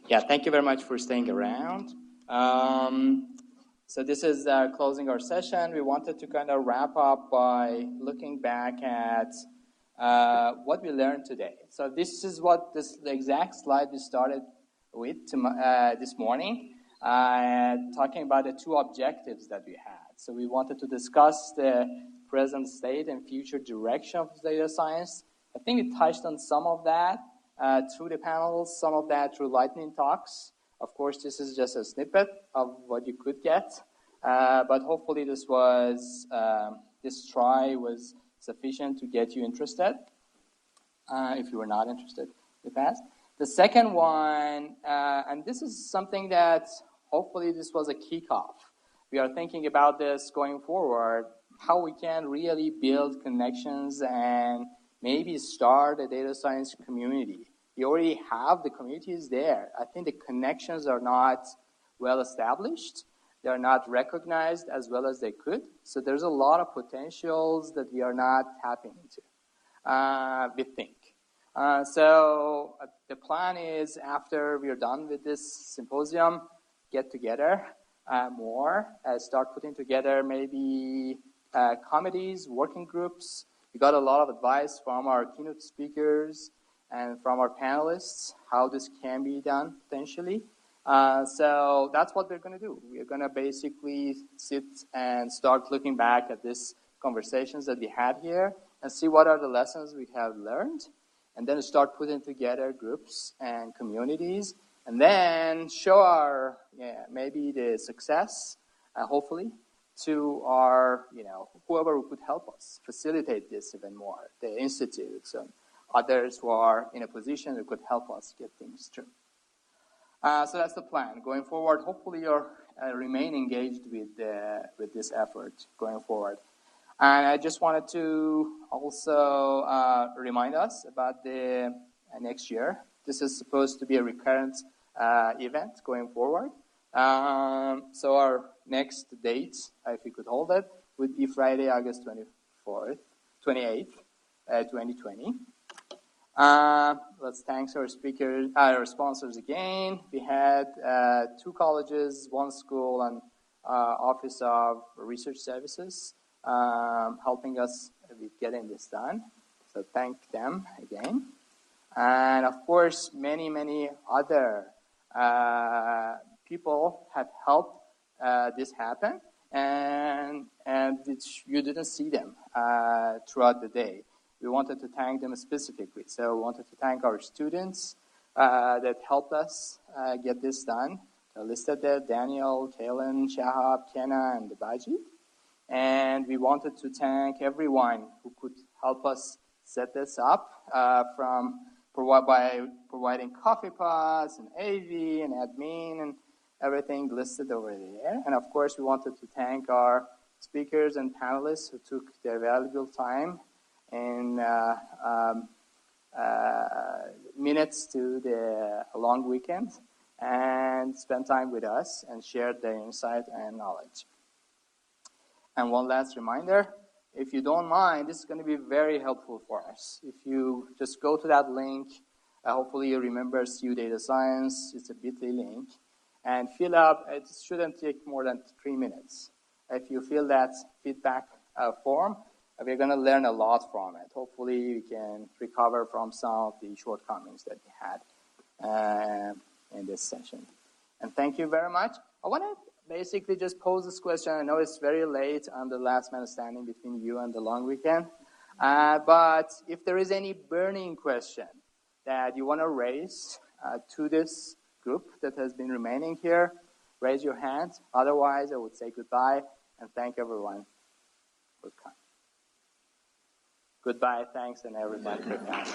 Yeah, thank you very much for staying around. So this is closing our session. We wanted to kind of wrap up by looking back at what we learned today. So this is the exact slide we started with this morning, talking about the two objectives that we had. So we wanted to discuss the present state and future direction of data science. I think we touched on some of that through the panels, some of that through lightning talks. Of course, this is just a snippet of what you could get, but hopefully this try was sufficient to get you interested, if you were not interested in the past. The second one, and this is something that hopefully this was a kickoff. We are thinking about this going forward, how we can really build connections and maybe start a data science community. We already have the communities there. I think the connections are not well established. They're not recognized as well as they could. So there's a lot of potentials that we are not tapping into, we think. So the plan is after we're done with this symposium, get together more, start putting together maybe committees, working groups. We got a lot of advice from our keynote speakers and from our panelists, how this can be done potentially. So that's what we're going to do. We're going to basically sit and start looking back at these conversations that we had here and see what are the lessons we have learned, and then start putting together groups and communities, and then show our, maybe the success, hopefully, to our, whoever could help us facilitate this even more, the institutes and others who are in a position who could help us get things through. So that's the plan. Going forward, hopefully you'll remain engaged with this effort going forward. And I just wanted to also remind us about the next year. This is supposed to be a recurrent event going forward. So our next date, if we could hold it, would be Friday, August 28th, 2020. Let's thank our speakers, our sponsors again. We had 2 colleges, 1 school, and Office of Research Services helping us with getting this done. So thank them again. And of course, many, many other people have helped this happen, and you didn't see them throughout the day. We wanted to thank them specifically. So we wanted to thank our students that helped us get this done. They're listed there: Daniel, Kalen, Shahab, Kenna, and Baji. And we wanted to thank everyone who could help us set this up, by providing coffee pots and AV and admin and everything listed over there. And of course, we wanted to thank our speakers and panelists who took their valuable time and minutes to the long weekend and spent time with us and shared their insight and knowledge. And one last reminder, if you don't mind, this is going to be very helpful for us. If you just go to that link, hopefully you remember CU Data Science, it's a bit.ly link, and fill up, it shouldn't take more than 3 minutes. If you fill that feedback form, we're going to learn a lot from it. Hopefully we can recover from some of the shortcomings that we had in this session. And thank you very much. I want to basically just pose this question. I know it's very late. I'm the last man standing between you and the long weekend. But if there is any burning question that you want to raise to this group that has been remaining here, raise your hand. Otherwise, I would say goodbye and thank everyone for coming. Goodbye, thanks, and everybody for coming.